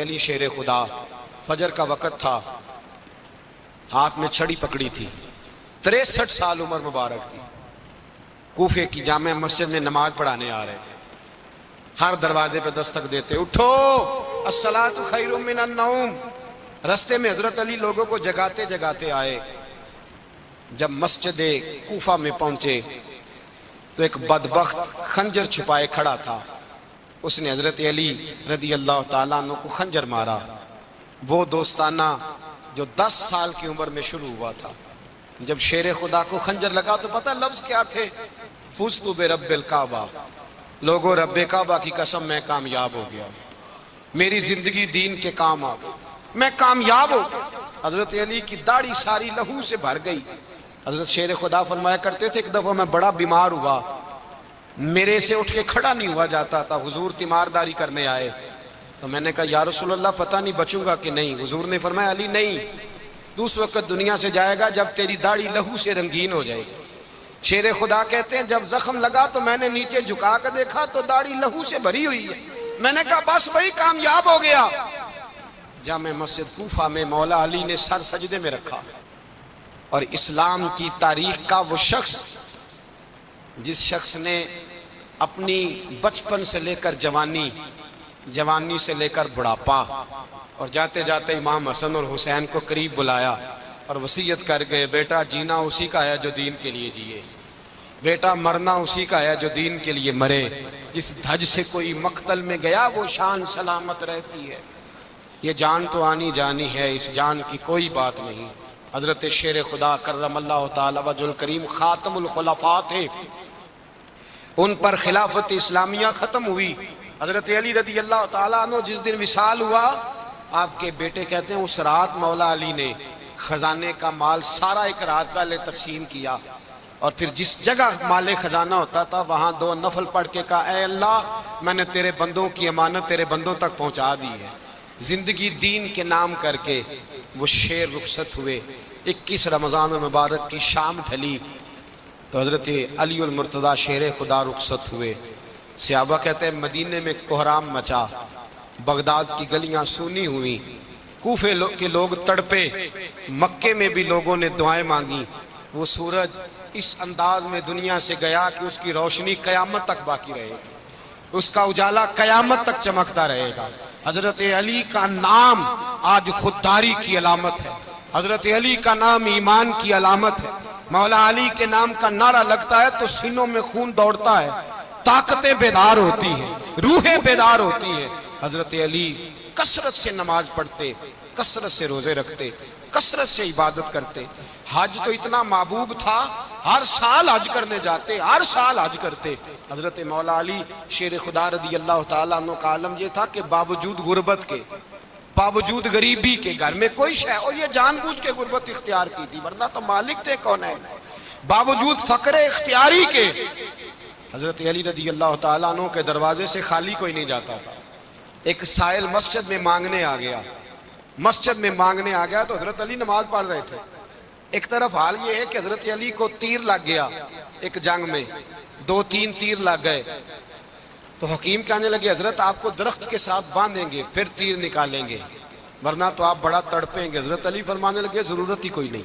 علی شیر خدا، فجر کا وقت تھا، ہاتھ میں چھڑی پکڑی تھی، 63 سال عمر مبارک تھی، کوفے کی جامع مسجد میں نماز پڑھانے آ رہے تھے، ہر دروازے پہ دستک دیتے، اٹھو الصلاۃ خیر من النوم۔ رستے میں حضرت علی لوگوں کو جگاتے جگاتے آئے، جب مسجد کوفہ میں پہنچے تو ایک بدبخت خنجر چھپائے کھڑا تھا، اس نے حضرت علی رضی اللہ تعالیٰ عنہ کو خنجر مارا، وہ دوستانہ جو 10 سال کی عمر میں شروع ہوا تھا۔ جب شیر خدا کو خنجر لگا تو پتہ لفظ کیا تھے؟ فزت برب الکعبہ، لوگوں رب کعبہ کی قسم میں کامیاب ہو گیا، میری زندگی دین کے کام آ گئی، میں کامیاب ہو گیا۔ حضرت علی کی داڑھی ساری لہو سے بھر گئی۔ حضرت شیر خدا فرمایا کرتے تھے ایک دفعہ میں بڑا بیمار ہوا، میرے سے اٹھ کے کھڑا نہیں ہوا جاتا تھا، حضور تیمارداری کرنے آئے تو میں نے کہا یا رسول اللہ پتہ نہیں بچوں گا کہ نہیں۔ حضور نے فرمایا علی نہیں، تو اس وقت دنیا سے جائے گا جب تیری داڑھی لہو سے رنگین ہو جائے گی۔ شیر خدا کہتے ہیں جب زخم لگا تو میں نے نیچے جھکا کر دیکھا تو داڑھی لہو سے بھری ہوئی ہے، میں نے کہا بس وہی کامیاب ہو گیا۔ جامع مسجد کوفہ میں مولا علی نے سر سجدے میں رکھا، اور اسلام کی تاریخ کا وہ شخص جس شخص نے اپنی بچپن سے لے کر جوانی، جوانی سے لے کر بڑھاپا، اور جاتے جاتے امام حسن اور حسین کو قریب بلایا اور وصیت کر گئے بیٹا جینا اسی کا ہے جو دین کے لیے جیے، بیٹا مرنا اسی کا ہے جو دین کے لیے مرے، جس دھج سے کوئی مقتل میں گیا وہ شان سلامت رہتی ہے، یہ جان تو آنی جانی ہے، اس جان کی کوئی بات نہیں۔ حضرت شیر خدا کرم اللہ تعالی وجہ الکریم خاتم الخلفاء تھے، ان پر خلافت اسلامیہ ختم ہوئی۔ حضرت علی رضی اللہ تعالیٰ عنہ جس دن وصال ہوا، آپ کے بیٹے کہتے ہیں اس رات مولا علی نے خزانے کا مال سارا ایک رات پہلے تقسیم کیا، اور پھر جس جگہ مال خزانہ ہوتا تھا وہاں 2 نفل پڑھ کے کہا اے اللہ میں نے تیرے بندوں کی امانت تیرے بندوں تک پہنچا دی ہے۔ زندگی دین کے نام کر کے وہ شیر رخصت ہوئے۔ 21 رمضان المبارک کی شام ڈھلی تو حضرت علی المرتضیٰ شیر خدا رخصت ہوئے۔ صحابہ کہتے ہیں مدینے میں کوہرام مچا، بغداد کی گلیاں سونی ہوئی، کوفے کے لوگ تڑپے، مکے میں بھی لوگوں نے دعائیں مانگی۔ وہ سورج اس انداز میں دنیا سے گیا کہ اس کی روشنی قیامت تک باقی رہے گی، اس کا اجالا قیامت تک چمکتا رہے گا۔ حضرت علی کا نام آج خودداری کی علامت ہے، حضرت علی کا نام ایمان کی علامت ہے۔ مولا علی کے نام کا نعرہ لگتا ہے تو سینوں میں خون دوڑتا ہے، طاقتیں بیدار ہوتی ہیں، روحیں بیدار ہوتی ہیں۔ حضرت علی کثرت سے نماز پڑھتے، کثرت سے روزے رکھتے، کثرت سے عبادت کرتے۔ حج تو اتنا محبوب تھا، ہر سال حج کرنے جاتے، ہر سال حج کرتے۔ حضرت مولا علی شیر خدا رضی اللہ تعالیٰ عنہ کا عالم یہ تھا کہ باوجود غربت کے، باوجود غریبی کے، گھر میں کوئی شے، اور یہ جان بوجھ کے غربت اختیار کی تھی ورنہ تو مالک تھے کون ہے، باوجود فقر اختیاری کے حضرت علی رضی اللہ تعالیٰ عنہ کے دروازے سے خالی کوئی نہیں جاتا تھا۔ ایک سائل مسجد میں مانگنے آ گیا، مسجد میں مانگنے آ گیا تو حضرت علی نماز پڑھ رہے تھے۔ ایک طرف حال یہ ہے کہ حضرت علی کو تیر لگ گیا ایک جنگ میں، 2-3 تیر لگ گئے تو حکیم کہنے لگے حضرت آپ کو درخت کے ساتھ باندھیں گے پھر تیر نکالیں گے ورنہ تو آپ بڑا تڑپیں گے۔ حضرت علی فرمانے لگے ضرورت ہی کوئی نہیں،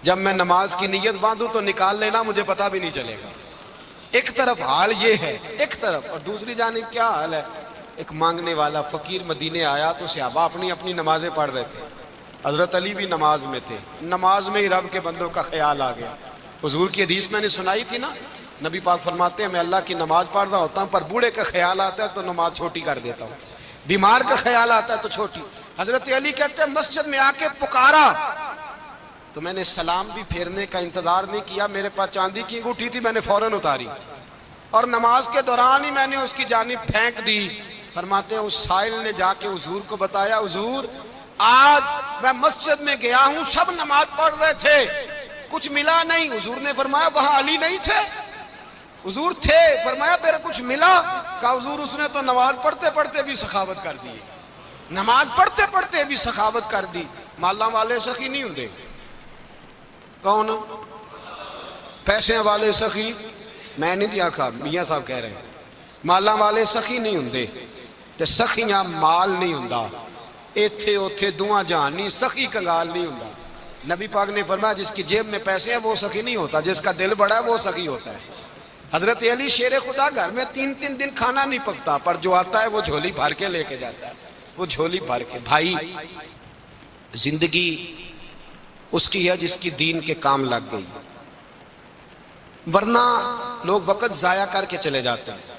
جب میں نماز کی نیت باندھوں تو نکال لینا، مجھے پتہ بھی نہیں چلے گا۔ ایک طرف حال یہ ہے، ایک طرف، اور دوسری جانب کیا حال ہے؟ ایک مانگنے والا فقیر مدینے آیا تو صحابہ اپنی اپنی نمازیں پڑھ رہے تھے، حضرت علی بھی نماز میں تھے، نماز میں ہی رب کے بندوں کا خیال آ گیا۔ حضور کی حدیث میں نے سنائی تھی نا، نبی پاک فرماتے ہیں میں اللہ کی نماز پڑھ رہا ہوتا ہوں پر بوڑھے کا خیال آتا ہے تو نماز چھوٹی کر دیتا ہوں، بیمار کا خیال آتا ہے تو چھوٹی۔ حضرت علی کہتے ہیں مسجد میں آ کے پکارا تو میں نے سلام بھی پھیرنے کا انتظار نہیں کیا، میرے پاس چاندی کی انگوٹھی تھی، میں نے فوراً اتاری اور نماز کے دوران ہی میں نے اس کی جانب پھینک دی۔ فرماتے ہیں اس سائل نے جا کے حضور کو بتایا حضور آج میں مسجد میں گیا ہوں، سب نماز پڑھ رہے تھے، کچھ ملا نہیں۔ حضور نے فرمایا وہاں علی نہیں تھے؟ حضور تھے۔ فرمایا پھر کچھ ملا؟ کہا حضور اس نے تو نماز پڑھتے پڑھتے بھی سخاوت کر دی، نماز پڑھتے پڑھتے بھی سخاوت کر دی۔ مالاں والے سخی نہیں ہوندے، کون؟ پیسے والے سخی میں نہیں دیا کھا، میاں صاحب کہہ رہے ہیں مالاں والے سخی نہیں ہوندے، تے سخیاں مال نہیں ہوندا، ایتھے اوتھے دعا جہان نہیں، سخی کنگال نہیں ہوندا۔ نبی پاک نے فرمایا جس کی جیب میں پیسے ہیں وہ سخی نہیں ہوتا، جس کا دل بڑا ہے وہ سخی ہوتا ہے۔ حضرت علی شیر خدا گھر میں 3 دن کھانا نہیں پکتا، پر جو آتا ہے وہ جھولی بھر کے لے کے جاتا ہے، وہ جھولی بھر کے۔ بھائی زندگی اس کی ہے جس کی دین کے کام لگ گئی، ورنہ لوگ وقت ضائع کر کے چلے جاتے ہیں۔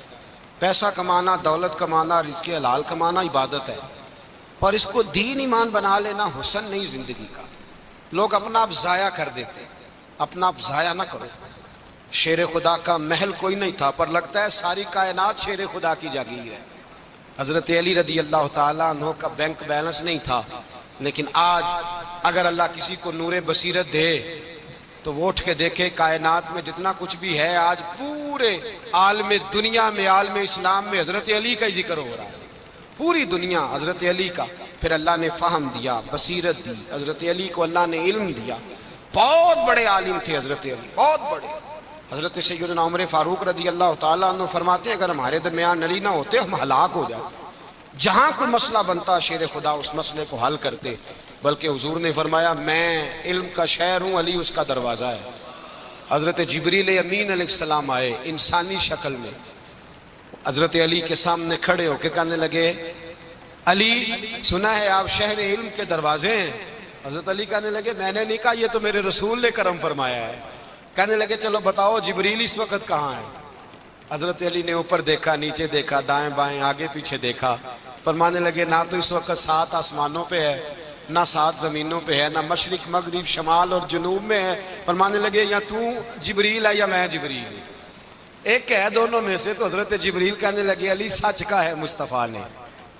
پیسہ کمانا، دولت کمانا، رزق حلال کمانا عبادت ہے، اور اس کو دین ایمان بنا لینا حسن نہیں زندگی کا۔ لوگ اپنا آپ ضائع کر دیتے، اپنا آپ ضائع نہ کرو۔ شیر خدا کا محل کوئی نہیں تھا، پر لگتا ہے ساری کائنات شیر خدا کی جاگیر ہے۔ حضرت علی رضی اللہ تعالیٰ عنہ کا بینک بیلنس نہیں تھا، لیکن آج اگر اللہ کسی کو نور بصیرت دے تو وہ اٹھ کے دیکھے کائنات میں جتنا کچھ بھی ہے، آج پورے عالم دنیا میں، عالم اسلام میں حضرت علی کا ہی ذکر ہو رہا ہے، پوری دنیا حضرت علی کا۔ پھر اللہ نے فہم دیا، بصیرت دی، حضرت علی کو اللہ نے علم دیا۔ بہت بڑے عالم تھے حضرت علی، بہت بڑے۔ حضرت سیدنا عمر فاروق رضی اللہ تعالیٰ عنہ فرماتے ہیں اگر ہمارے درمیان علی نہ ہوتے ہم ہلاک ہو جاتے، جہاں کوئی مسئلہ بنتا شیر خدا اس مسئلے کو حل کرتے۔ بلکہ حضور نے فرمایا میں علم کا شہر ہوں، علی اس کا دروازہ ہے۔ حضرت جبریل امین علیہ السلام آئے انسانی شکل میں، حضرت علی کے سامنے کھڑے ہو کے کہنے لگے علی سنا ہے آپ شہر علم کے دروازے ہیں۔ حضرت علی کہنے لگے میں نے نہیں کہا، یہ تو میرے رسول نے کرم فرمایا ہے۔ کہنے لگے چلو بتاؤ جبریل اس وقت کہاں ہے؟ حضرت علی نے اوپر دیکھا، نیچے دیکھا، دائیں بائیں آگے پیچھے دیکھا، فرمانے لگے نہ تو اس وقت 7 آسمانوں پہ ہے، نہ 7 زمینوں پہ ہے، نہ مشرق مغرب شمال اور جنوب میں ہے۔ فرمانے لگے یا تو جبریل ہے یا میں جبریل ہوں، ایک ہے دونوں میں سے۔ تو حضرت جبریل کہنے لگے علی سچ کا ہے مصطفیٰ نے،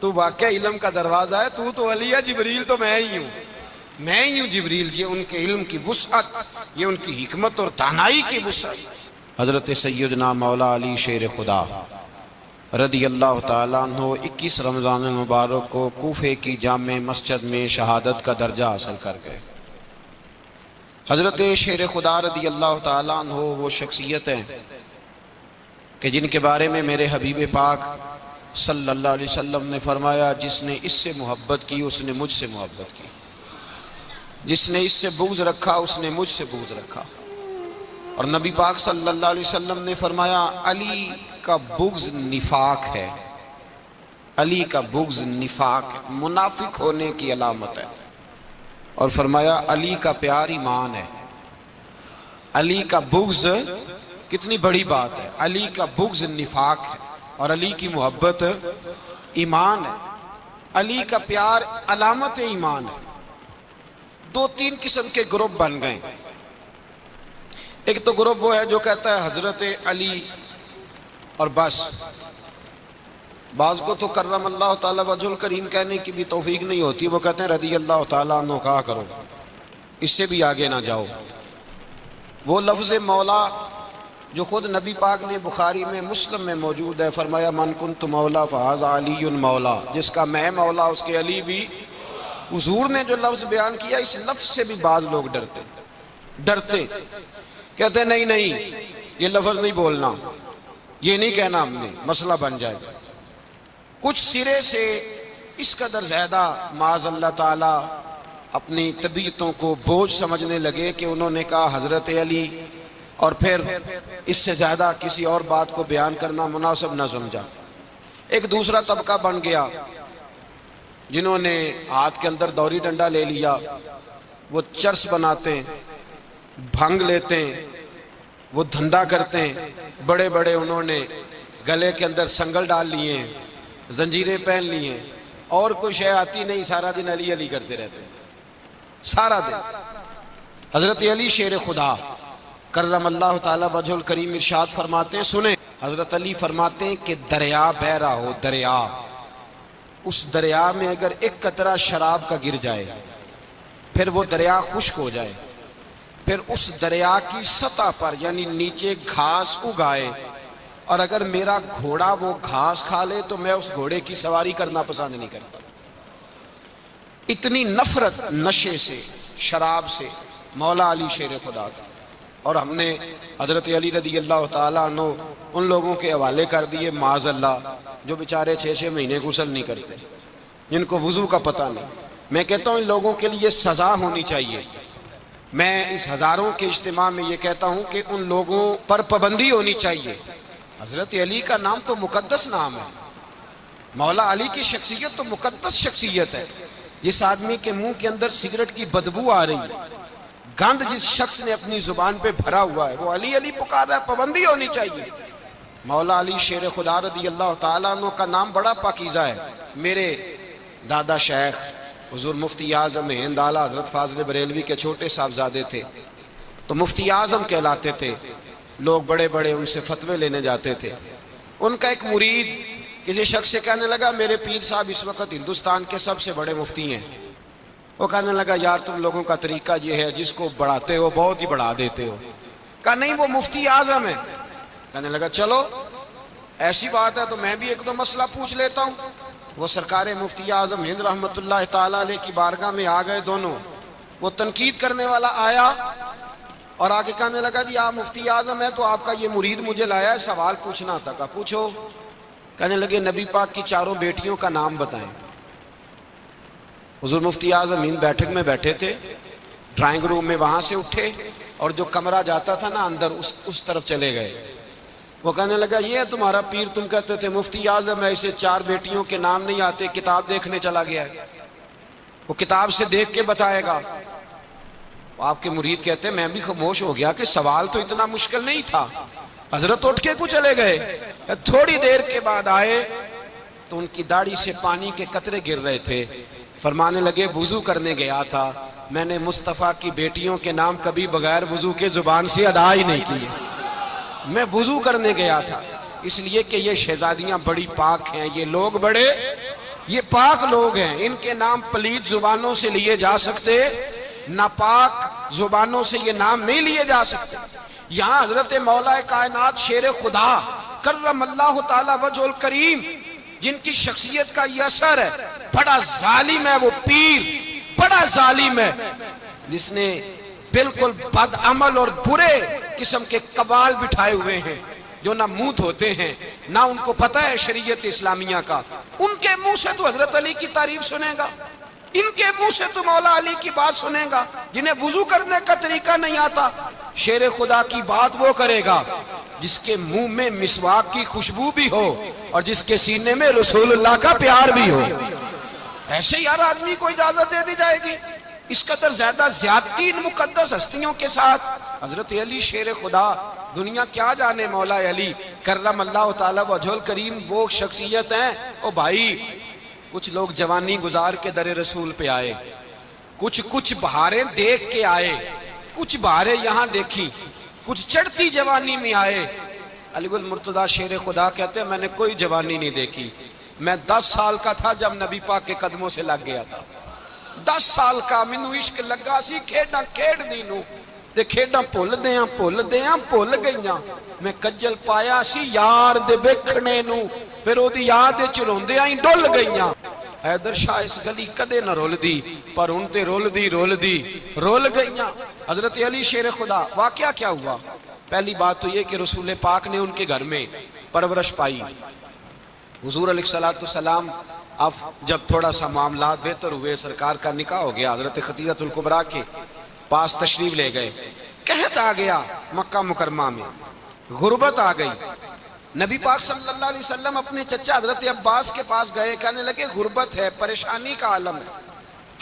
تو واقع علم کا دروازہ ہے، تو علی ہے، جبریل تو میں ہی ہوں، میں ہی ہوں جبریل۔ یہ ان کے علم کی وسعت، یہ ان کی حکمت اور دانائی کی وسعت۔ حضرت سیدنا مولا علی شیر خدا رضی اللہ تعالیٰ عنہ 21 رمضان المبارک کو کوفے کی جامع مسجد میں شہادت کا درجہ حاصل کر گئے۔ حضرت شیر خدا رضی اللہ تعالیٰ عنہ وہ شخصیت ہیں کہ جن کے بارے میں میرے حبیب پاک صلی اللہ علیہ وسلم نے فرمایا جس نے اس سے محبت کی اس نے مجھ سے محبت کی، جس نے اس سے بغض رکھا اس نے مجھ سے بغض رکھا۔ اور نبی پاک صلی اللہ علیہ وسلم نے فرمایا علی کا بغض نفاق ہے، علی کا بغض نفاق ہے، منافق ہونے کی علامت ہے۔ اور فرمایا علی کا پیار ایمان ہے، علی کا بغض کتنی بڑی بات ہے، علی کا بغض نفاق ہے اور علی کی محبت ایمان ہے، علی کا پیار علامت ایمان ہے۔ 2-3 قسم کے گروپ بن گئے۔ ایک تو گروپ وہ ہے جو کہتا ہے حضرت علی اور بس، بعض کو تو کرم اللہ تعالیٰ وجہ الکریم کہنے کی بھی توفیق نہیں ہوتی، وہ کہتے ہیں رضی اللہ تعالیٰ عنہ کہا کرو، اس سے بھی آگے نہ جاؤ۔ وہ لفظ مولا جو خود نبی پاک نے بخاری میں مسلم میں موجود ہے، فرمایا من کنت مولا فہذا علی مولا، جس کا میں مولا اس کے علی بھی۔ حضور نے جو لفظ بیان کیا اس لفظ سے بھی بعض لوگ ڈرتے کہتے ہیں نہیں یہ لفظ نہیں بولنا، یہ نہیں کہنا، ہم نے مسئلہ بن جائے گا۔ کچھ سرے سے اس قدر زیادہ معاذ اللہ تعالی اپنی طبیعتوں کو بوجھ سمجھنے لگے کہ انہوں نے کہا حضرت علی، اور پھر اس سے زیادہ کسی اور بات کو بیان کرنا مناسب نہ سمجھا۔ ایک دوسرا طبقہ بن گیا جنہوں نے ہاتھ کے اندر دوری ڈنڈا لے لیا، وہ چرس بناتے ہیں، بھنگ لیتے ہیں، وہ دھندا کرتے ہیں، بڑے بڑے انہوں نے گلے کے اندر سنگل ڈال لیے ہیں، زنجیریں پہن لی ہیں، اور کوئی شے آتی نہیں، سارا دن علی علی کرتے رہتے ہیں سارا دن۔ حضرت علی شیر خدا کرم اللہ تعالیٰ وجہ الکریم ارشاد فرماتے ہیں، سنیں حضرت علی فرماتے ہیں کہ دریا بہ رہا ہو، دریا، اس دریا میں اگر ایک قطرہ شراب کا گر جائے پھر وہ دریا خشک ہو جائے، پھر اس دریا کی سطح پر یعنی نیچے گھاس اگائے، اور اگر میرا گھوڑا وہ گھاس کھا لے تو میں اس گھوڑے کی سواری کرنا پسند نہیں کرتا۔ اتنی نفرت نشے سے، شراب سے مولا علی شیر خدا کا۔ اور ہم نے حضرت علی رضی اللہ تعالیٰ عنہ ان لوگوں کے حوالے کر دیے معاذ اللہ جو بیچارے 6 مہینے غسل نہیں کرتے، جن کو وضو کا پتہ نہیں. میں کہتا ہوں ان لوگوں کے لیے سزا ہونی چاہیے. میں اس ہزاروں کے اجتماع میں یہ کہتا ہوں کہ ان لوگوں پر پابندی ہونی چاہیے. حضرت علی کا نام تو مقدس نام ہے. مولا علی کی شخصیت تو مقدس شخصیت ہے. جس آدمی کے منہ کے اندر سگریٹ کی بدبو آ رہی ہے، گند جس شخص نے اپنی زبان پہ بھرا ہوا ہے، وہ علی علی پکار رہا ہے. پابندی ہونی چاہیے. مولا علی شیر خدا رضی اللہ تعالیٰ عنہ کا نام بڑا پاکیزہ ہے. میرے دادا شیخ حضور مفتی اعظم ہند اعلیٰ حضرت فاضل بریلوی کے چھوٹے صاحبزادے تھے، تو مفتی اعظم کہلاتے تھے. لوگ بڑے بڑے ان سے فتوے لینے جاتے تھے. ان کا ایک مرید کسی شخص سے کہنے لگا میرے پیر صاحب اس وقت ہندوستان کے سب سے بڑے مفتی ہیں. وہ کہنے لگا یار تم لوگوں کا طریقہ یہ ہے جس کو بڑھاتے ہو بہت ہی بڑھا دیتے ہو. کہا نہیں وہ مفتی اعظم ہے. کہنے لگا چلو ایسی بات ہے تو میں بھی ایک دو مسئلہ پوچھ لیتا ہوں. وہ سرکار مفتی اعظم ہند رحمت اللہ تعالیٰ علیہ کی بارگاہ میں آ گئے دونوں. وہ تنقید کرنے والا آیا اور آگے کہنے لگا جی آپ مفتی اعظم ہے تو آپ کا یہ مرید مجھے لایا ہے سوال پوچھنا تھا. کہا پوچھو. کہنے لگے نبی پاک کی چاروں بیٹیوں کا نام بتائیں. حضور مفتی اعظم ہند بیٹھک میں بیٹھے تھے، ڈرائنگ روم میں وہاں سے اٹھے اور جو کمرہ جاتا تھا نا اندر اس طرف چلے گئے. وہ کہنے لگا یہ ہے تمہارا پیر، تم کہتے تھے مفتی اعظم ہے اسے چار بیٹیوں کے نام نہیں آتے، کتاب دیکھنے چلا گیا ہے، وہ کتاب سے دیکھ کے بتائے گا. آپ کے مرید کہتے ہیں میں بھی خاموش ہو گیا کہ سوال تو اتنا مشکل نہیں تھا. حضرت اٹھ کے کچھ چلے گئے. تھوڑی دیر کے بعد آئے تو ان کی داڑھی سے پانی کے قطرے گر رہے تھے. فرمانے لگے وضو کرنے گیا تھا، میں نے مصطفیٰ کی بیٹیوں کے نام کبھی بغیر وضو کے زبان سے ادا ہی نہیں کیے. میں وضو کرنے گیا تھا اس لیے کہ یہ شہزادیاں بڑی پاک ہیں، یہ لوگ بڑے یہ پاک لوگ ہیں، ان کے نام پلیت زبانوں سے لیے جا سکتے، ناپاک زبانوں سے یہ نام نہیں لیے جا سکتے. یہاں حضرت مولا کائنات شیر خدا کرم اللہ تعالی وجہ الکریم جن کی شخصیت کا یہ اثر ہے، بڑا ظالم ہے وہ پیر، بڑا ظالم ہے جس نے بالکل بد عمل اور برے قسم کے قوال بٹھائے ہوئے ہیں جو نہ منہ دھوتے ہیں نہ ان کو پتہ ہے شریعت اسلامیہ کا. ان کے منہ سے تو حضرت علی کی تعریف سنے گا، ان کے منہ سے تو مولا علی کی بات سنے گا. جنہیں وضو کرنے کا طریقہ نہیں آتا، شیر خدا کی بات وہ کرے گا جس کے منہ میں مسواک کی خوشبو بھی ہو اور جس کے سینے میں رسول اللہ کا پیار بھی ہو. ایسے یار آدمی کو اجازت دے دی جائے گی؟ اس قدر زیادہ زیادتی ان مقدس ہستیوں کے ساتھ. حضرت علی شیر خدا، دنیا کیا جانے مولا علی کرم اللہ تعالی وجہ الکریم وہ شخصیت ہیں. او بھائی کچھ لوگ جوانی گزار کے در رسول پہ آئے، کچھ بہاریں دیکھ کے آئے، کچھ بہاریں یہاں دیکھی، کچھ چڑھتی جوانی میں آئے. علی گل مرتضیٰ شیر خدا کہتے ہیں میں نے کوئی جوانی نہیں دیکھی. میں 10 سال کا تھا جب نبی پاک کے قدموں سے لگ گیا تھا. 10 سال کا مینوں عشق لگا سی، کھیڈاں کھیڈ دی نوں تے کھیڈاں بھول گئیاں. میں کجل پایا سی یار دے ویکھنے نوں، پھر او دی یاد وچ روندیاں ہی ڈل گئیاں. حیدر شاہ اس گلی کدے نہ رول دی پر ان تے رول گئیاں. حضرت علی شیر خدا واقعہ کیا ہوا؟ پہلی بات تو یہ کہ رسول پاک نے ان کے گھر میں پرورش پائی. حضور علیہ السلام اب جب تھوڑا سا معاملات بہتر ہوئے، سرکار کا نکاح ہو گیا، حضرت خدیجہ الکبریٰ کے پاس تشریف لے گئے. قحط آ گیا مکہ مکرمہ میں، غربت آ گئی. نبی پاک صلی اللہ علیہ وسلم اپنے چچا حضرت عباس کے پاس گئے، کہنے لگے غربت ہے، پریشانی کا عالم ہے،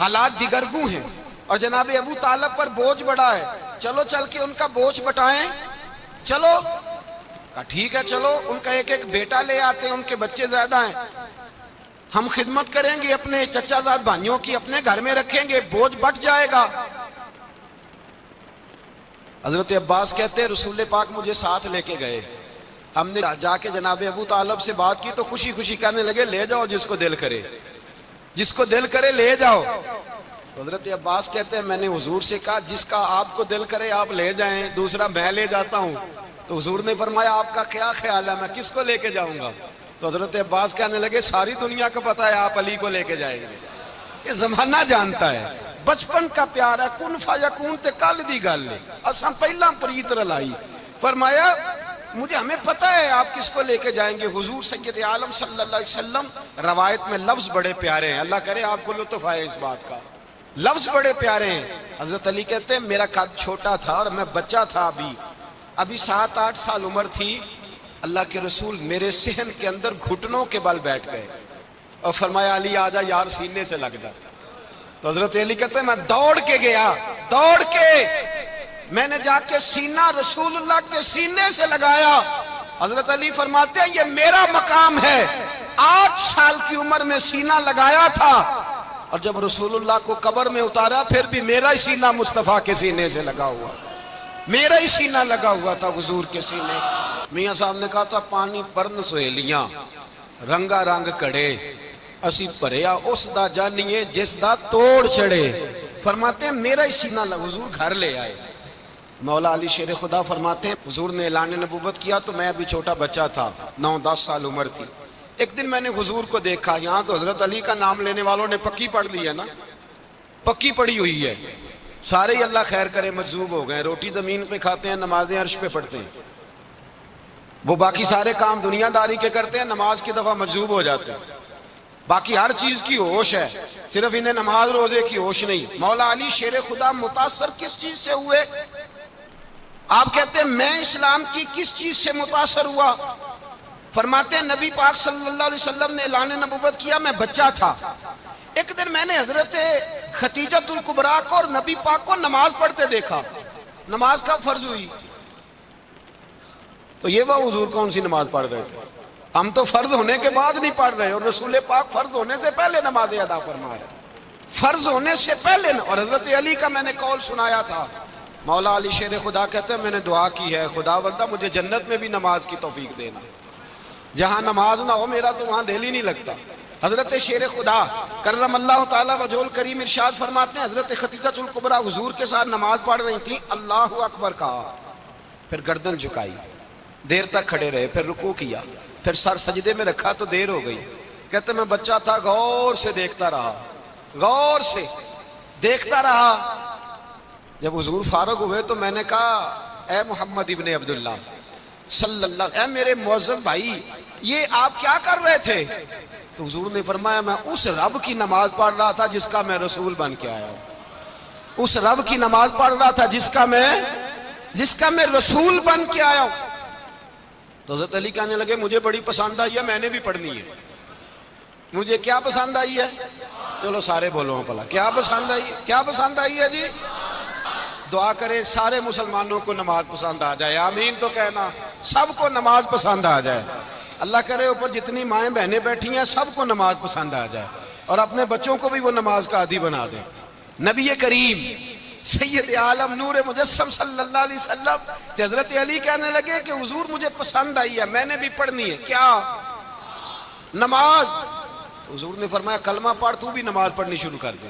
حالات دیگرگوں ہیں اور جناب ابو طالب پر بوجھ بڑا ہے، چلو چل کے ان کا بوجھ بٹائیں. چلو کہا ٹھیک ہے چلو، ان کا ایک بیٹا لے آتے ہیں، ان کے بچے زیادہ ہیں، ہم خدمت کریں گے اپنے چچا زاد بھائیوں کی، اپنے گھر میں رکھیں گے، بوجھ بٹ جائے گا. حضرت عباس کہتے ہیں رسول پاک مجھے ساتھ لے کے گئے. ہم نے جا کے جناب ابو طالب سے بات کی تو خوشی خوشی کہنے لگے لے جاؤ جس کو دل کرے لے جاؤ. حضرت عباس کہتے ہیں میں نے حضور سے کہا جس کا آپ کو دل کرے آپ لے جائیں، دوسرا میں لے جاتا ہوں. تو حضور نے فرمایا آپ کا کیا خیال ہے میں کس کو لے کے جاؤں گا؟ تو حضرت عباس کہنے لگے ساری دنیا کو پتا ہے آپ علی کو لے کے جائیں گے. یہ زمانہ جانتا ہے، بچپن کا پیار ہے، کن فیکون تے کل دی گل ہے. اب ہم پہلا پریت رلائی. فرمایا مجھے ہمیں پتہ ہے آپ کس کو لے کے جائیں گے، حضور سید عالم صلی اللہ علیہ وسلم۔ روایت میں لفظ بڑے پیارے ہیں، اللہ کرے آپ کو لطف آئے اس بات کا، لفظ بڑے پیارے ہیں۔ حضرت علی کہتے ہیں میرا قد چھوٹا تھا اور میں بچہ تھا، ابھی 7-8 سال عمر تھی، اللہ کے رسول میرے صحن کے اندر گھٹنوں کے بل بیٹھ گئے اور فرمایا علی آجا یار سینے سے لگ جا۔ تو حضرت علی کہتے ہیں میں دوڑ کے گیا، دوڑ کے میں نے جا کے سینہ رسول اللہ کے سینے سے لگایا۔ حضرت علی فرماتے ہیں یہ میرا مقام ہے، 8 سال کی عمر میں سینہ لگایا تھا، اور جب رسول اللہ کو قبر میں اتارا پھر بھی میرا ہی سینہ مصطفیٰ کے سینے سے لگا ہوا، میرا ہی سینہ لگا ہوا تھا حضور کے سینے۔ میاں صاحب نے کہا تھا پانی پرن سہیلیاں رنگا رنگ کڑے، اسی پریا اس دا جانیے جس دا توڑ چڑے۔ فرماتے ہیں میرا ہی سینہ لگا، حضور گھر لے آئے۔ مولا علی شیر خدا فرماتے ہیں حضور نے اعلان نبوت کیا تو میں ابھی چھوٹا بچہ تھا، 9-10 سال عمر تھی۔ ایک دن میں نے حضور کو دیکھا، یہاں تو حضرت علی کا نام لینے والوں نے پکی پڑھ لی ہے نا، پکی پڑھی ہوئی ہے، سارے ہی اللہ خیر کرے مجذوب ہو گئے، روٹی زمین پہ کھاتے ہیں، نمازیں عرش پہ پڑھتے ہیں، وہ باقی سارے کام دنیا داری کے کرتے ہیں، نماز کی دفعہ مجذوب ہو جاتے ہیں، باقی ہر چیز کی ہوش ہے، صرف انہیں نماز روزے کی ہوش نہیں۔ مولا علی شیر خدا متاثر کس چیز سے ہوئے؟ آپ کہتے ہیں میں اسلام کی کس چیز سے متاثر ہوا؟ فرماتے ہیں نبی پاک صلی اللہ علیہ وسلم نے اعلان نبوت کیا، میں بچہ تھا، ایک دن میں نے حضرت خدیجۃ الکبریٰ کو اور نبی پاک کو نماز پڑھتے دیکھا۔ نماز کب فرض ہوئی؟ تو یہ وہ حضور کون سی نماز پڑھ رہے تھے؟ ہم تو فرض ہونے کے بعد نہیں پڑھ رہے، اور رسول پاک فرض ہونے سے پہلے نماز ادا فرما رہے، فرض ہونے سے پہلے۔ اور حضرت علی کا میں نے قول سنایا تھا، مولا علی شیر خدا کہتے ہیں میں نے دعا کی ہے خدا بندہ مجھے جنت میں بھی نماز کی توفیق دینا، جہاں نماز نہ ہو میرا تو وہاں دل ہی نہیں لگتا۔ حضرت شیر خدا کرم اللہ تعالیٰ وجہ الکریم ارشاد فرماتے ہیں حضرت خدیجۃ الکبریٰ حضور کے ساتھ نماز پڑھ رہی تھیں، اللہ اکبر کہا، پھر گردن جھکائی، دیر تک کھڑے رہے، پھر رکوع کیا، پھر سر سجدے میں رکھا تو دیر ہو گئی۔ کہتے میں بچہ تھا، غور سے دیکھتا رہا، غور سے دیکھتا رہا۔ جب حضور فارغ ہوئے تو میں نے کہا اے محمد ابن عبداللہ صلی اللہ، اے میرے معزز بھائی یہ آپ کیا کر رہے تھے؟ تو حضور نے فرمایا میں اس رب کی نماز پڑھ رہا تھا جس کا میں رسول بن کے آیا ہوں، اس رب کی نماز پڑھ رہا تھا جس کا میں رسول بن کے آیا ہوں۔ تو حضرت علی کہنے لگے مجھے بڑی پسند آئی ہے، میں نے بھی پڑھنی ہے۔ مجھے کیا پسند آئی ہے؟ چلو سارے بولو پلا، کیا پسند آئی ہے؟ کیا پسند آئی ہے جی؟ دعا کرے سارے مسلمانوں کو نماز پسند آ جائے، آمین تو کہنا، سب کو نماز پسند آ جائے۔ اللہ کرے اوپر جتنی مائیں بہنیں بیٹھی ہیں سب کو نماز پسند آ جائے، اور اپنے بچوں کو بھی وہ نماز کا عادی بنا دیں۔ نبی کریم سید عالم نور مجسم صلی اللہ علیہ وسلم حضرت علی کہنے لگے کہ حضور مجھے پسند آئی ہے، میں نے بھی پڑھنی ہے، کیا؟ نماز۔ حضور نے فرمایا کلمہ پڑھ، تو بھی نماز پڑھنی شروع کر دے۔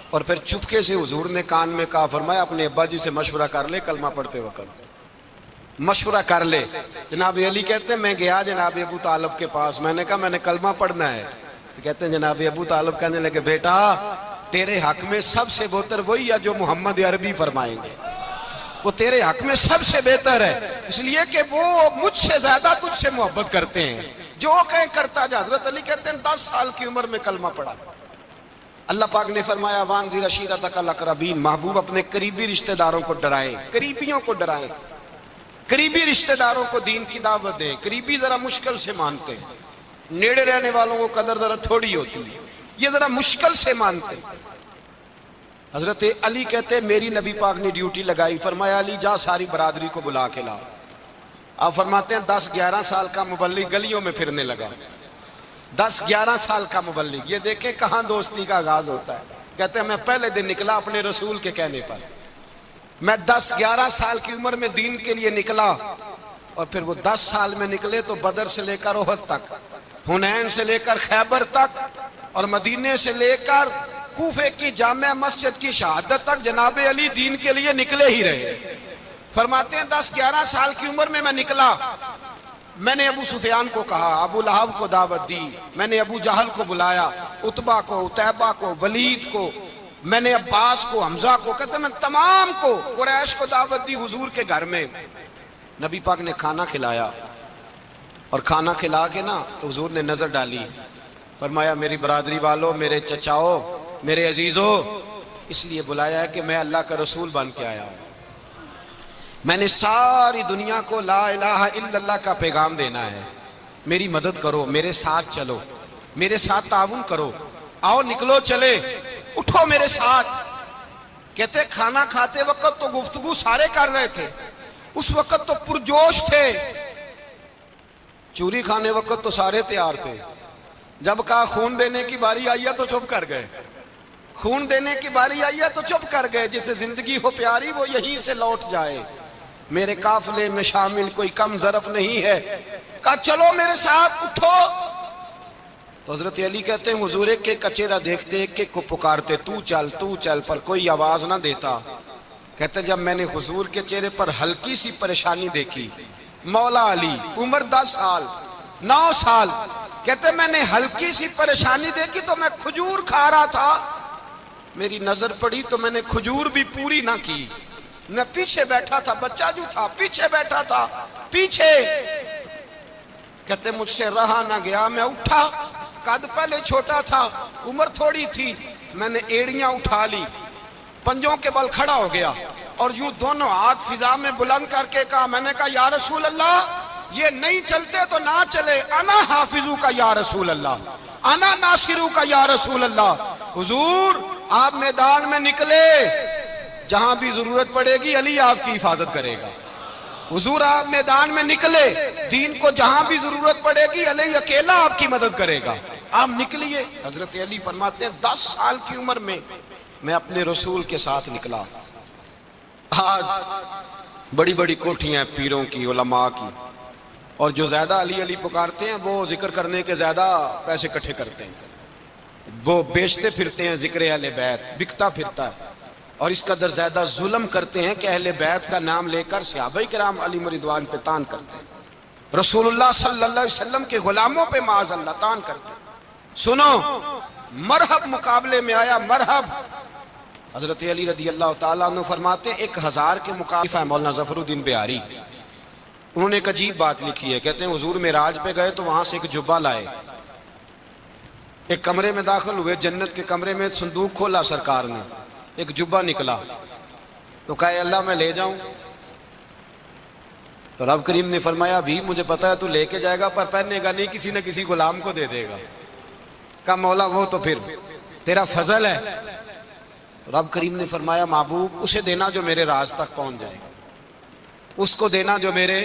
اور پھر چپکے سے حضور نے کان میں کہا، فرمایا اپنے ابا جی سے مشورہ کر لے کلمہ پڑھتے وقت، مشورہ کر لے۔ جناب علی کہتے ہیں میں گیا جناب ابو طالب کے پاس، میں نے کہا میں نے کلمہ پڑھنا ہے، تو کہتے ہیں جناب ابو طالب کہنے لگے بیٹا تیرے حق میں سب سے بہتر وہی ہے جو محمد عربی فرمائیں گے، وہ تیرے حق میں سب سے بہتر ہے، اس لیے کہ وہ مجھ سے زیادہ تجھ سے محبت کرتے ہیں، جو کہیں کرتا جا۔ حضرت علی کہتے ہیں 10 سال کی عمر میں کلمہ پڑھا۔ اللہ پاک نے فرمایا وانذر عشیرتک الاقربین، محبوب اپنے قریبی رشتہ داروں کو ڈرائیں، قریبیوں کو ڈرائیں، قریبی رشتہ داروں کو دین کی دعوت دیں۔ قریبی ذرا مشکل سے مانتے ہیں، نیڑے رہنے والوں کو قدر ذرا تھوڑی ہوتی ہے، یہ ذرا مشکل سے مانتے ہیں۔ حضرت علی کہتے ہیں میری نبی پاک نے ڈیوٹی لگائی، فرمایا علی جا ساری برادری کو بلا کے لا۔ آپ فرماتے ہیں 10-11 سال کا مبلغ گلیوں میں پھرنے لگا، 10-11 سال کا مبلغ، یہ دیکھیں کہاں دوستی کا آغاز ہوتا ہے۔ کہتے ہیں میں پہلے دن نکلا اپنے رسول کے کہنے پر، میں 10-11 سال کی عمر میں دین کے لیے نکلا، اور پھر وہ 10 سال میں نکلے تو بدر سے لے کر احد تک، حنین سے لے کر خیبر تک، اور مدینے سے لے کر کوفے کی جامع مسجد کی شہادت تک جناب علی دین کے لیے نکلے ہی رہے۔ فرماتے ہیں 10-11 سال کی عمر میں نکلا، میں نے ابو سفیان کو کہا، ابو لہب کو دعوت دی، میں نے ابو جہل کو بلایا، عتبہ کو، عتیبہ کو، ولید کو، میں نے عباس کو، حمزہ کو، کہتے ہیں میں تمام کو، قریش کو دعوت دی حضور کے گھر میں۔ نبی پاک نے کھانا کھلایا، اور کھانا کھلا کے نا تو حضور نے نظر ڈالی، فرمایا میری برادری والوں، میرے چچاؤ، میرے عزیزو، اس لیے بلایا ہے کہ میں اللہ کا رسول بن کے آیا ہوں، میں نے ساری دنیا کو لا الہ الا اللہ کا پیغام دینا ہے، میری مدد کرو، میرے ساتھ چلو، میرے ساتھ تعاون کرو، آؤ نکلو چلے، اٹھو میرے ساتھ۔ کہتے کھانا کھاتے وقت تو گفتگو سارے کر رہے تھے، اس وقت تو پرجوش تھے، چوری کھانے وقت تو سارے تیار تھے، جب کہا خون دینے کی باری آئی ہے تو چپ کر گئے، خون دینے کی باری آئی ہے تو چپ کر گئے، جسے زندگی ہو پیاری وہ یہیں سے لوٹ جائے، میرے قافلے میں شامل کوئی کم ظرف نہیں ہے، کہا چلو میرے ساتھ اٹھو۔ تو حضرت علی کہتے ہیں حضور ایک ایک کا چہرہ دیکھتے، ایک ایک کو پکارتے، تو چل، پر کوئی آواز نہ دیتا۔ کہتے ہیں جب میں نے حضور کے چہرے پر ہلکی سی پریشانی دیکھی، مولا علی عمر 10 سال 9 سال، کہتے ہیں میں نے ہلکی سی پریشانی دیکھی تو میں کھجور کھا رہا تھا، میری نظر پڑی تو میں نے کھجور بھی پوری نہ کی، میں پیچھے بیٹھا تھا، بچہ جو تھا پیچھے بیٹھا تھا، پیچھے۔ کہتے مجھ سے رہا نہ گیا، میں اٹھا، قد پہلے چھوٹا تھا، عمر تھوڑی تھی، میں نے ایڑیاں اٹھا لی، پنجوں کے بل کھڑا ہو گیا، اور یوں دونوں ہاتھ فضا میں بلند کر کے کہا، میں نے کہا یا رسول اللہ یہ نہیں چلتے تو نہ چلے، انا حافظو کا یا رسول اللہ، انا ناصرو کا یا رسول اللہ۔ حضور آپ میدان میں نکلے، جہاں بھی ضرورت پڑے گی علی آپ کی حفاظت کرے گا، حضور آپ میدان میں نکلے، دین کو جہاں بھی ضرورت پڑے گی علی اکیلا آپ کی مدد کرے گا، آپ نکلیے۔ حضرت علی فرماتے ہیں 10 سال کی عمر میں میں اپنے رسول کے ساتھ نکلا۔ آج بڑی بڑی کوٹھیاں پیروں کی، علماء کی، اور جو زیادہ علی علی پکارتے ہیں وہ ذکر کرنے کے زیادہ پیسے اکٹھے کرتے ہیں، وہ بیچتے پھرتے ہیں ذکر اہل بیت، بکتا پھرتا ہے، اور اس قدر زیادہ ظلم کرتے ہیں کہ اہل بیت کا نام لے کر صحابہ کرام علی رضوان پہ تان کرتے ہیں، رسول اللہ صلی اللہ علیہ وسلم کے غلاموں پہ معاذ اللہ تان کرتے ہیں۔ سنو، مرحب مقابلے میں آیا، مرحب۔ حضرت علی رضی اللہ تعالیٰ عنہ فرماتے ہیں 1000 کے مقابلہ ہے مولانا ظفر الدین بہاری، انہوں نے ایک عجیب بات لکھی ہے، کہتے ہیں حضور معراج پہ گئے تو وہاں سے ایک جبہ لائے، ایک کمرے میں داخل ہوئے، جنت کے کمرے میں صندوق کھولا سرکار نے، ایک جبہ نکلا، تو کہا اے اللہ میں لے جاؤں؟ تو رب کریم نے فرمایا بھی مجھے پتا ہے تو لے کے جائے گا پر پہنے گا نہیں، کسی نہ کسی غلام کو دے دے گا۔ کہا مولا وہ تو پھر تیرا فضل ہے۔ رب کریم نے فرمایا محبوب اسے دینا جو میرے راز تک پہنچ جائے، اس کو دینا جو میرے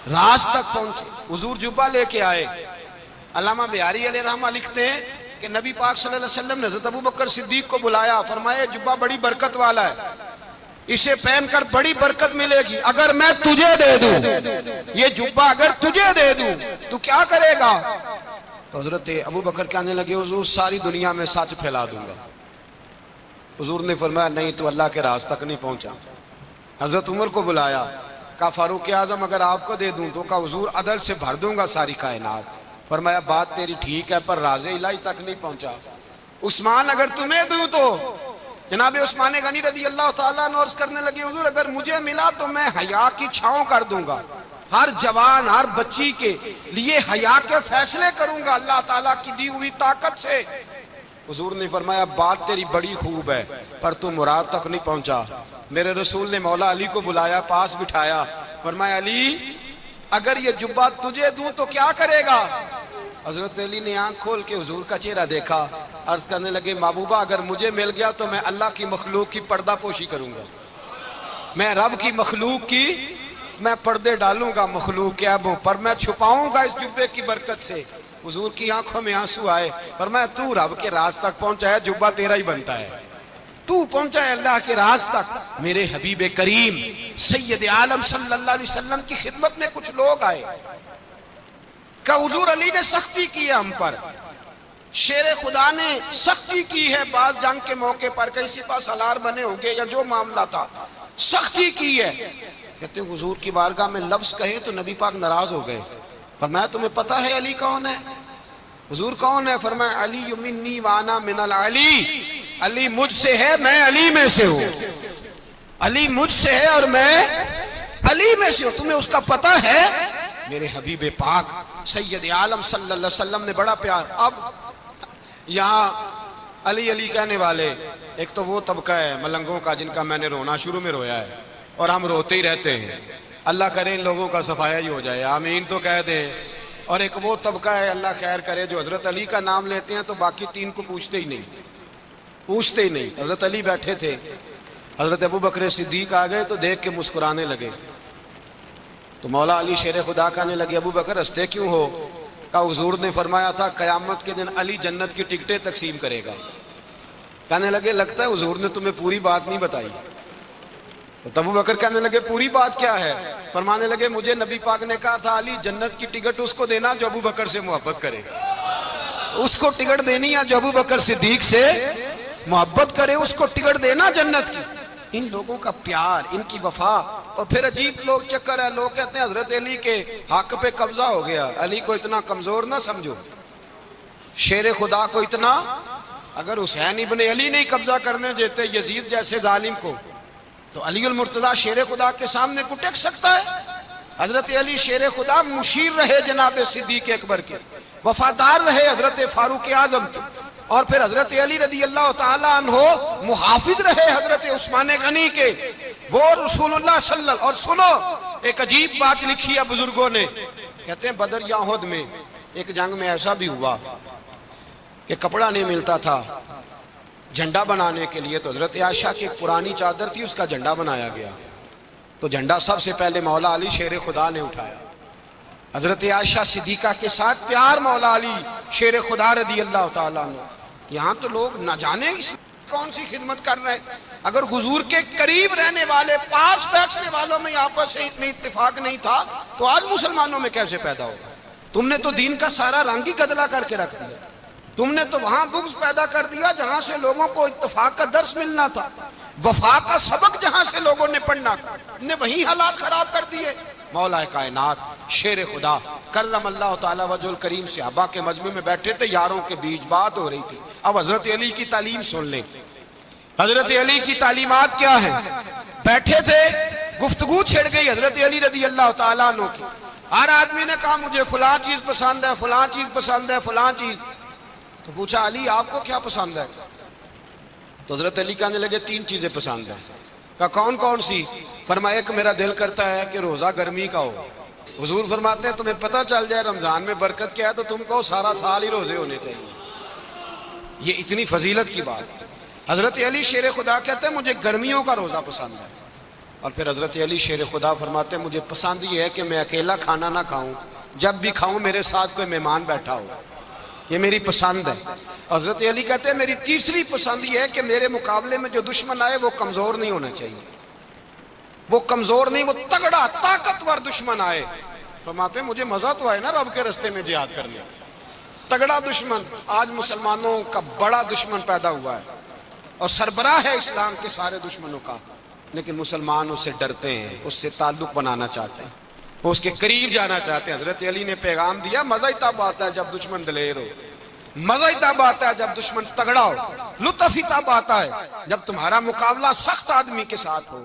راز تک پہنچے۔ حضور جبہ لے کے آئے۔ علامہ بہاری علیہ رحمہ لکھتے ہیں کہ نبی پاک صلی اللہ علیہ وسلم نے حضرت ابوبکر صدیق کو بلایا، فرمایا جبہ بڑی برکت والا ہے، اسے پہن کر بڑی برکت ملے گی، اگر میں تجھے دے دوں، یہ جبہ اگر تجھے دے دوں تو کیا کرے گا؟ تو حضرت ابوبکر کہنے لگے حضور ساری دنیا میں سچ پھیلا دوں گا۔ حضور نے فرمایا نہیں تو اللہ کے راز تک نہیں پہنچا۔ حضرت عمر کو بلایا، کہا فاروق اعظم اگر آپ کو دے دوں تو کہا حضور عدل سے بھر دوں گا ساری کائنات۔ فرمایا بات تیری ٹھیک ہے پر راز الہی تک نہیں پہنچا۔ عثمان اگر تمہیں دوں تو جناب عثمان غنی رضی اللہ تعالیٰ عنہ عرض کرنے لگے حضور اگر مجھے ملا تو میں حیا کی چھاؤں کر دوں گا، ہر جوان ہر بچی کے لیے حیا کے فیصلے کروں گا اللہ تعالیٰ کی دی ہوئی طاقت سے۔ حضور نے فرمایا بات تیری بڑی خوب ہے پر تو مراد تک نہیں پہنچا۔ میرے رسول نے مولا علی کو بلایا، پاس بٹھایا، فرمایا علی اگر یہ جبہ تجھے دوں تو کیا کرے گا؟ حضرت علی نے آنکھ کھول کے حضور کا چہرہ دیکھا، عرض کرنے لگے محبوبہ اگر مجھے مل گیا تو میں اللہ کی مخلوق کی پردہ پوشی کروں گا، میں رب کی مخلوق کی میں پردے ڈالوں گا، مخلوق کے عیبوں پر میں چھپاؤں گا اس جبے کی برکت سے۔ حضور کی آنکھوں میں آنسو آئے، فرمایا تو رب کے راز تک پہنچا ہے، جبہ تیرا ہی بنتا ہے، تو پہنچا ہے اللہ کے راز تک۔ میرے حبیب کریم سید عالم صلی اللہ علیہ وسلم کی خدمت میں کچھ لوگ آئے کہ حضور علی نے سختی کی ہے ہم پر، شیر خدا نے سختی کی ہے، بعض جنگ کے موقع پر کہیں سپاہ سالار بنے ہوں گے یا جو معاملہ تھا سختی کی ہے۔ کہتے ہیں حضور کی بارگاہ میں لفظ کہے تو نبی پاک ناراض ہو گئے۔ فرمایا تمہیں پتا ہے علی کون ہے؟ حضور کون ہے؟ فرمایا علی منی وانا من العلی، علی مجھ سے ہے میں علی میں سے ہوں۔ علی مجھ سے ہے اور میں علی میں سے ہوں، تمہیں اس کا پتہ ہے؟ میرے حبیب پاک سید عالم صلی اللہ علیہ وسلم نے بڑا پیار. اب یہاں علی علی کہنے والے ایک تو وہ طبقہ ہے ملنگوں کا جن کا میں نے رونا شروع میں رویا ہے اور ہم روتے ہی رہتے ہیں. اللہ کرے ان لوگوں کا صفایا ہی ہو جائے، آمین تو کہہ دیں. اور ایک وہ طبقہ ہے اللہ خیر کرے جو حضرت علی کا نام لیتے ہیں تو باقی تین کو پوچھتے ہی نہیں. حضرت علی بیٹھے تھے، حضرت ابو بکر صدیق آ گئے تو دیکھ کے مسکرانے لگے. تو مولا علی شیر خدا کہنے لگے ابو بکر ہنستے کیوں ہو؟ کہا حضور نے فرمایا تھا قیامت کے دن علی جنت کی ٹکٹیں تقسیم کرے گا. کہنے لگے لگتا ہے حضور نے تمہیں پوری بات نہیں بتائی. تو ابو بکر کہنے لگے پوری بات کیا ہے؟ فرمانے لگے مجھے نبی پاک نے کہا تھا علی جنت کی ٹکٹ اس کو دینا جو ابو بکر سے محبت کرے. اس کو ٹکٹ دینی ہے جو ابو بکر صدیق سے محبت کرے، اس کو ٹکٹ دینا جنت کی. ان لوگوں کا پیار، ان کی وفا. اور پھر عجیب لوگ چکر ہے، لوگ کہتے ہیں حضرت علی کے حق پہ قبضہ ہو گیا. علی کو اتنا کمزور نہ سمجھو، شیر خدا کو اتنا. اگر حسین ابن علی نہیں قبضہ کرنے دیتے یزید جیسے ظالم کو تو علی المرتضیٰ شیر خدا کے سامنے کو ٹک سکتا ہے؟ حضرت علی شیر خدا مشیر رہے جناب صدیق اکبر کے، وفادار رہے حضرت فاروق اعظم کے، اور پھر حضرت علی رضی اللہ تعالیٰ عنہ محافظ رہے حضرت عثمان غنی کے. وہ رسول اللہ صلی اللہ. اور سنو ایک عجیب بات لکھی ہے بزرگوں نے، کہتے ہیں بدر یا احد میں ایک جنگ میں ایسا بھی ہوا کہ کپڑا نہیں ملتا تھا جھنڈا بنانے کے لیے، تو حضرت عائشہ کی ایک پرانی چادر تھی، اس کا جھنڈا بنایا گیا. تو جھنڈا سب سے پہلے مولا علی شیر خدا نے اٹھایا. حضرت عائشہ صدیقہ کے ساتھ پیار مولا علی شیر خدا رضی اللہ تعالیٰ عنہ. یہاں تو لوگ نہ جانے اس کون سی خدمت کر رہے ہیں. اگر حضور کے قریب رہنے والے پاس بیٹھنے والوں میں آپس میں اتفاق نہیں تھا تو آج مسلمانوں میں کیسے پیدا ہوگا؟ تم نے تو دین کا سارا رنگ ہی گدلا کر کے رکھ دیا. تم نے تو وہاں بغض پیدا کر دیا جہاں سے لوگوں کو اتفاق کا درس ملنا تھا، وفا کا سبق جہاں سے لوگوں نے پڑھنا نے وہی حالات خراب کر دیے. مولا کائنات شیر خدا کرم اللہ تعالیٰ وجہ الکریم صحابہ کے مجمع میں بیٹھے تھے، یاروں کے بیچ بات ہو رہی تھی. اب حضرت علی کی تعلیم سن لیں، حضرت علی کی تعلیمات کیا ہیں. بیٹھے تھے، گفتگو چھڑ گئی حضرت علی رضی اللہ تعالیٰ عنہ کی. ہر آدمی نے کہا مجھے فلاں چیز پسند ہے، فلاں چیز پسند ہے، فلاں چیز. تو پوچھا علی آپ کو کیا پسند ہے؟ تو حضرت علی کہنے لگے تین چیزیں پسند ہیں. کہا کون کون سی؟ فرمایا کہ میرا دل کرتا ہے کہ روزہ گرمی کا ہو. حضور فرماتے ہیں تمہیں پتہ چل جائے رمضان میں برکت کیا ہے تو تم کو سارا سال ہی روزے ہونے چاہیے. یہ اتنی فضیلت کی بات. حضرت علی شیر خدا کہتے ہیں مجھے گرمیوں کا روزہ پسند ہے. اور پھر حضرت علی شیر خدا فرماتے ہیں مجھے پسند یہ ہے کہ میں اکیلا کھانا نہ کھاؤں، جب بھی کھاؤں میرے ساتھ کوئی مہمان بیٹھا ہو. یہ میری پسند ہے. حضرت علی کہتے ہیں میری تیسری پسند یہ ہے کہ میرے مقابلے میں جو دشمن آئے وہ کمزور نہیں ہونا چاہیے، وہ کمزور نہیں، وہ تگڑا طاقتور دشمن آئے. فرماتے ہیں مجھے مزہ تو آئے نا رب کے رستے میں جہاد کرنے. تگڑا دشمن. آج مسلمانوں کا بڑا دشمن پیدا ہوا ہے اور سربراہ ہے اسلام کے سارے دشمنوں کا، لیکن مسلمان اس سے ڈرتے ہیں، اس سے تعلق بنانا چاہتے ہیں، وہ اس کے قریب جانا چاہتے ہیں. حضرت علی نے پیغام دیا مزہ ہی تب آتا ہے جب دشمن دلیر ہو، مزہ ہی تب آتا ہے جب دشمن تگڑا ہو، لطف ہی تب آتا ہے جب تمہارا مقابلہ سخت آدمی کے ساتھ ہو.